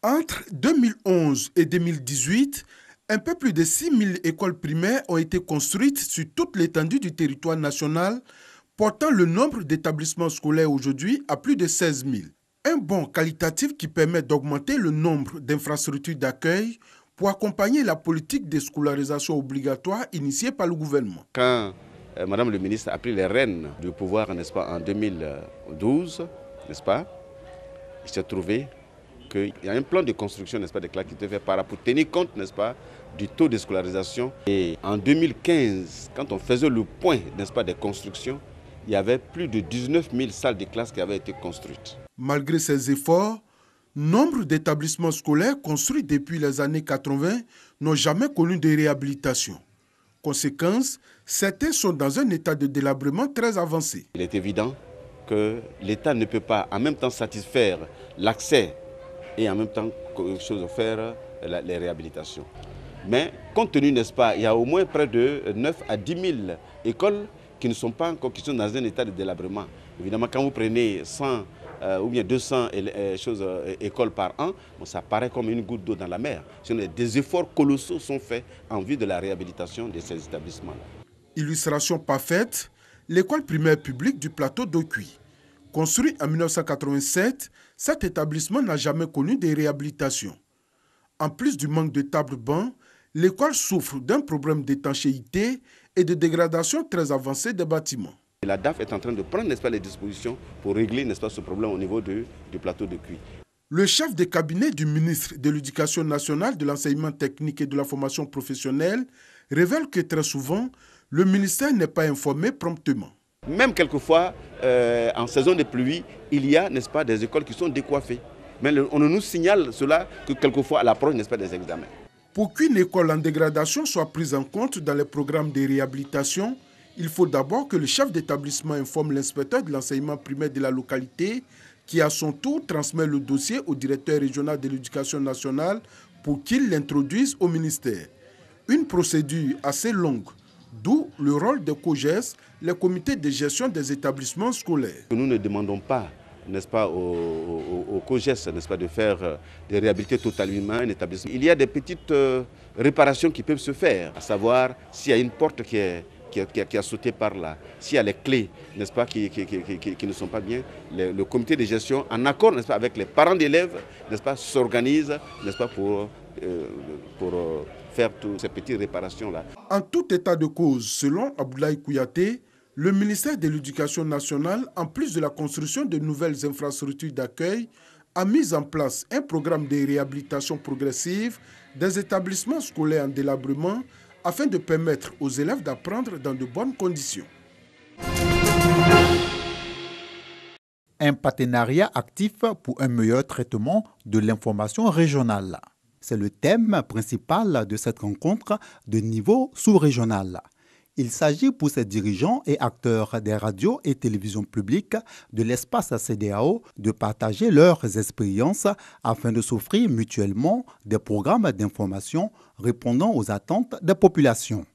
Entre 2011 et 2018, un peu plus de 6 000 écoles primaires ont été construites sur toute l'étendue du territoire national, portant le nombre d'établissements scolaires aujourd'hui à plus de 16 000. Un bond qualitatif qui permet d'augmenter le nombre d'infrastructures d'accueil pour accompagner la politique de scolarisation obligatoire initiée par le gouvernement. Quand Madame le ministre a pris les rênes du pouvoir, n'est-ce pas, en 2012, n'est-ce pas, il s'est trouvé qu'il y a un plan de construction, n'est-ce pas, des classes qui était fait pour tenir compte, n'est-ce pas, du taux de scolarisation. Et en 2015, quand on faisait le point, n'est-ce pas, des constructions, il y avait plus de 19 000 salles de classe qui avaient été construites. Malgré ces efforts, nombre d'établissements scolaires construits depuis les années 80 n'ont jamais connu de réhabilitation. Conséquence, certains sont dans un état de délabrement très avancé. Il est évident que l'État ne peut pas en même temps satisfaire l'accès et en même temps faire les réhabilitations. Mais compte tenu, n'est-ce pas, il y a au moins près de 9 à 10 000 écoles qui ne sont pas encore, qui sont dans un état de délabrement. Évidemment, quand vous prenez 100 ou bien 200 écoles par an, bon, ça paraît comme une goutte d'eau dans la mer. Des efforts colossaux sont faits en vue de la réhabilitation de ces établissements-là. Illustration parfaite, l'école primaire publique du plateau d'Okuy. Construit en 1987, cet établissement n'a jamais connu de réhabilitation. En plus du manque de tables-bancs, l'école souffre d'un problème d'étanchéité et de dégradation très avancée des bâtiments. La DAF est en train de prendre, n'est-ce pas, les dispositions pour régler, n'est-ce pas, ce problème au niveau du plateau d'Okuy. Le chef de cabinet du ministre de l'Éducation nationale, de l'enseignement technique et de la formation professionnelle révèle que très souvent, le ministère n'est pas informé promptement. Même quelquefois, en saison de pluie, il y a, n'est-ce pas, des écoles qui sont décoiffées. Mais on nous signale cela que quelquefois à l'approche, n'est-ce pas, des examens. Pour qu'une école en dégradation soit prise en compte dans les programmes de réhabilitation, il faut d'abord que le chef d'établissement informe l'inspecteur de l'enseignement primaire de la localité qui à son tour transmet le dossier au directeur régional de l'éducation nationale pour qu'il l'introduise au ministère. Une procédure assez longue, d'où le rôle des COGES, les comités de gestion des établissements scolaires. Nous ne demandons pas, n'est-ce pas, au COGES, n'est-ce pas, de faire, de réhabiliter totalement un établissement. Il y a des petites réparations qui peuvent se faire, à savoir s'il y a une porte qui a sauté par là, s'il y a les clés, n'est-ce pas, qui ne sont pas bien, le comité de gestion, en accord, n'est-ce pas, avec les parents d'élèves, n'est-ce pas, s'organise, n'est-ce pas, pour faire toutes ces petites réparations-là. En tout état de cause, selon Abdoulaye Kouyaté, le ministère de l'Éducation nationale, en plus de la construction de nouvelles infrastructures d'accueil, a mis en place un programme de réhabilitation progressive des établissements scolaires en délabrement afin de permettre aux élèves d'apprendre dans de bonnes conditions. Un partenariat actif pour un meilleur traitement de l'information régionale. C'est le thème principal de cette rencontre de niveau sous-régional. Il s'agit pour ces dirigeants et acteurs des radios et télévisions publiques de l'espace CEDEAO de partager leurs expériences afin de s'offrir mutuellement des programmes d'information répondant aux attentes des populations.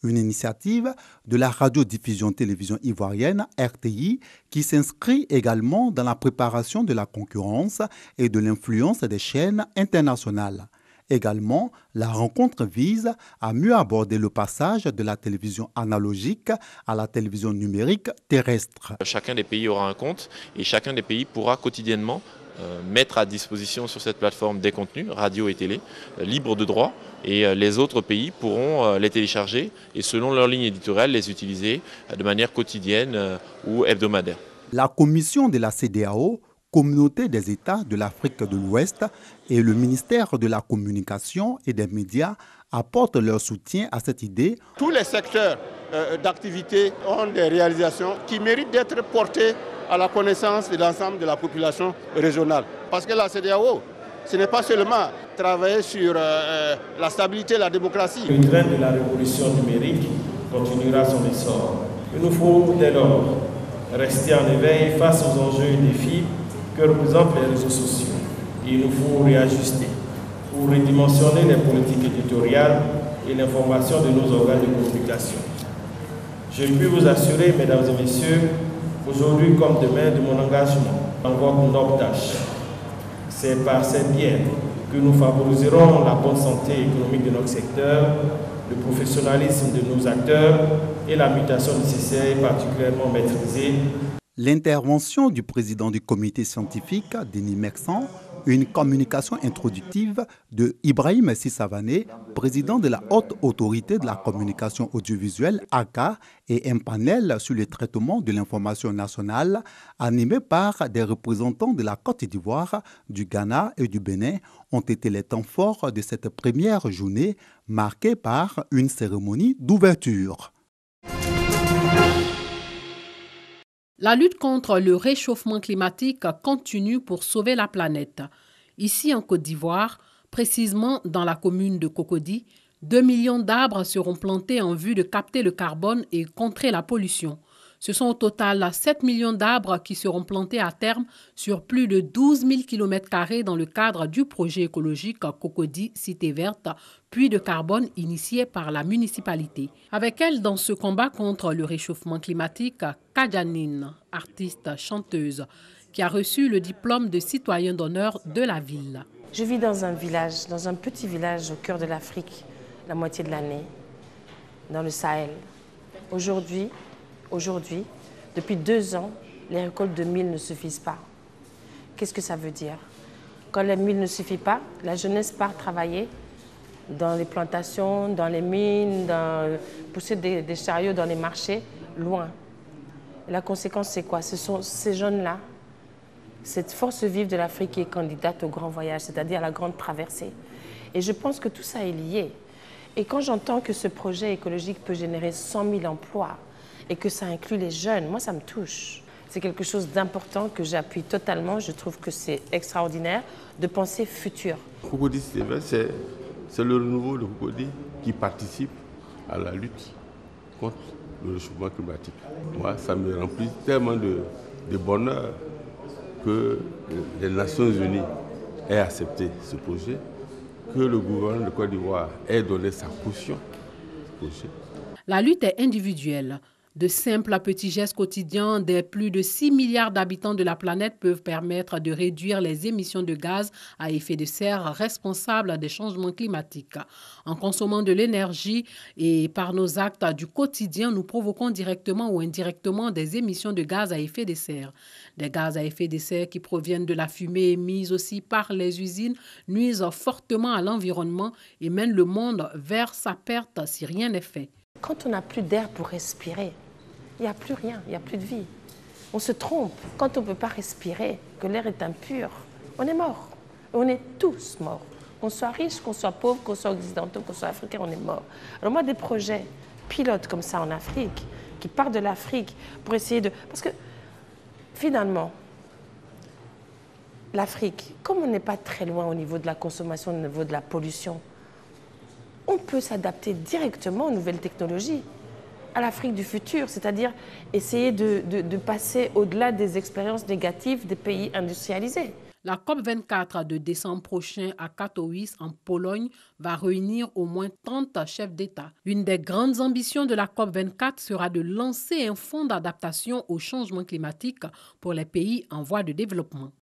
Une initiative de la radiodiffusion télévision ivoirienne RTI qui s'inscrit également dans la préparation de la concurrence et de l'influence des chaînes internationales. Également, la rencontre vise à mieux aborder le passage de la télévision analogique à la télévision numérique terrestre. Chacun des pays aura un compte et chacun des pays pourra quotidiennement mettre à disposition sur cette plateforme des contenus, radio et télé, libres de droit, et les autres pays pourront les télécharger et selon leur ligne éditoriale les utiliser de manière quotidienne ou hebdomadaire. La commission de la CEDEAO, Communauté des États de l'Afrique de l'Ouest, et le ministère de la Communication et des Médias apportent leur soutien à cette idée. Tous les secteurs d'activité ont des réalisations qui méritent d'être portées à la connaissance de l'ensemble de la population régionale. Parce que la CEDEAO, ce n'est pas seulement travailler sur la stabilité et la démocratie. Le train de la révolution numérique continuera son essor. Il nous faut dès lors rester en éveil face aux enjeux et défis que représentent les réseaux sociaux. Il nous faut réajuster pour redimensionner les politiques éditoriales et l'information de nos organes de communication. Je puis vous assurer, mesdames et messieurs, aujourd'hui comme demain, de mon engagement dans votre noble tâche. C'est par ces biais que nous favoriserons la bonne santé économique de notre secteur, le professionnalisme de nos acteurs et la mutation nécessaire et particulièrement maîtrisée. L'intervention du président du comité scientifique, Denis Mexan, une communication introductive de Ibrahim Sissavané, président de la Haute Autorité de la Communication Audiovisuelle, ACA, et un panel sur le traitement de l'information nationale animé par des représentants de la Côte d'Ivoire, du Ghana et du Bénin ont été les temps forts de cette première journée marquée par une cérémonie d'ouverture. La lutte contre le réchauffement climatique continue pour sauver la planète. Ici en Côte d'Ivoire, précisément dans la commune de Cocody, 2 millions d'arbres seront plantés en vue de capter le carbone et contrer la pollution. Ce sont au total 7 millions d'arbres qui seront plantés à terme sur plus de 12 000 km² dans le cadre du projet écologique Cocody Cité Verte, puits de carbone initié par la municipalité. Avec elle dans ce combat contre le réchauffement climatique, Kadjanine, artiste chanteuse, qui a reçu le diplôme de citoyen d'honneur de la ville. Je vis dans un village, dans un petit village au cœur de l'Afrique, la moitié de l'année, dans le Sahel. Aujourd'hui, depuis 2 ans, les récoltes de mil ne suffisent pas. Qu'est-ce que ça veut dire? Quand les mil ne suffisent pas, la jeunesse part travailler dans les plantations, dans les mines, pousser des chariots dans les marchés, loin. Et la conséquence, c'est quoi? Ce sont ces jeunes-là, cette force vive de l'Afrique qui est candidate au grand voyage, c'est-à-dire à la grande traversée. Et je pense que tout ça est lié. Et quand j'entends que ce projet écologique peut générer 100 000 emplois, et que ça inclut les jeunes, moi ça me touche. C'est quelque chose d'important que j'appuie totalement. Je trouve que c'est extraordinaire de penser futur. Cocody Cité Verte, c'est le renouveau de Cocody qui participe à la lutte contre le réchauffement climatique. Moi, ça me remplit tellement de bonheur que les Nations Unies aient accepté ce projet, que le gouvernement de Côte d'Ivoire ait donné sa caution au projet. La lutte est individuelle. De simples petits gestes quotidiens des plus de 6 milliards d'habitants de la planète peuvent permettre de réduire les émissions de gaz à effet de serre responsables des changements climatiques. En consommant de l'énergie et par nos actes du quotidien, nous provoquons directement ou indirectement des émissions de gaz à effet de serre. Des gaz à effet de serre qui proviennent de la fumée émise aussi par les usines nuisent fortement à l'environnement et mènent le monde vers sa perte si rien n'est fait. Quand on n'a plus d'air pour respirer, il n'y a plus rien, il n'y a plus de vie. On se trompe. Quand on ne peut pas respirer, que l'air est impur, on est mort. On est tous morts. Qu'on soit riche, qu'on soit pauvre, qu'on soit occidentaux, qu'on soit africain, on est mort. Alors moi, des projets pilotes comme ça en Afrique, qui partent de l'Afrique pour essayer de... Parce que finalement, l'Afrique, comme on n'est pas très loin au niveau de la consommation, au niveau de la pollution, on peut s'adapter directement aux nouvelles technologies, à l'Afrique du futur, c'est-à-dire essayer de passer au-delà des expériences négatives des pays industrialisés. La COP24 de décembre prochain à Katowice, en Pologne, va réunir au moins 30 chefs d'État. Une des grandes ambitions de la COP24 sera de lancer un fonds d'adaptation au changement climatique pour les pays en voie de développement.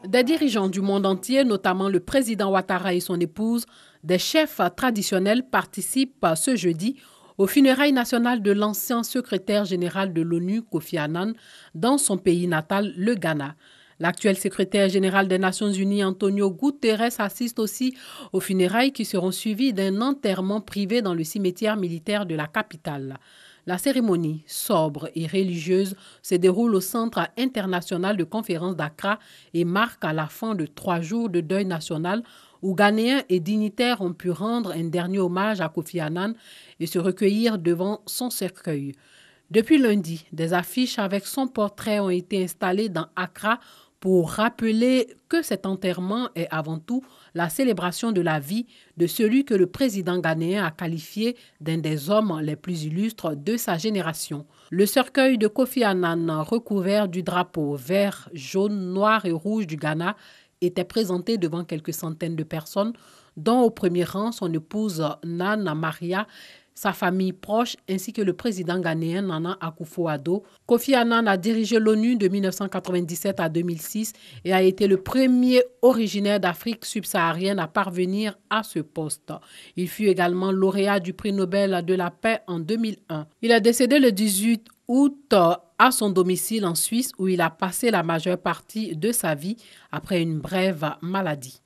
Des dirigeants du monde entier, notamment le président Ouattara et son épouse, des chefs traditionnels participent ce jeudi aux funérailles nationales de l'ancien secrétaire général de l'ONU, Kofi Annan, dans son pays natal, le Ghana. L'actuel secrétaire général des Nations Unies, Antonio Guterres, assiste aussi aux funérailles qui seront suivies d'un enterrement privé dans le cimetière militaire de la capitale. La cérémonie, sobre et religieuse, se déroule au Centre international de conférences d'Accra et marque à la fin de 3 jours de deuil national où Ghanéens et dignitaires ont pu rendre un dernier hommage à Kofi Annan et se recueillir devant son cercueil. Depuis lundi, des affiches avec son portrait ont été installées dans Accra pour rappeler que cet enterrement est avant tout la célébration de la vie de celui que le président ghanéen a qualifié d'un des hommes les plus illustres de sa génération. Le cercueil de Kofi Annan, recouvert du drapeau vert, jaune, noir et rouge du Ghana, était présenté devant quelques centaines de personnes, dont au premier rang son épouse Nana Maria, sa famille proche ainsi que le président ghanéen Nana Akufo-Addo. Kofi Annan a dirigé l'ONU de 1997 à 2006 et a été le premier originaire d'Afrique subsaharienne à parvenir à ce poste. Il fut également lauréat du prix Nobel de la paix en 2001. Il est décédé le 18 août à son domicile en Suisse où il a passé la majeure partie de sa vie après une brève maladie.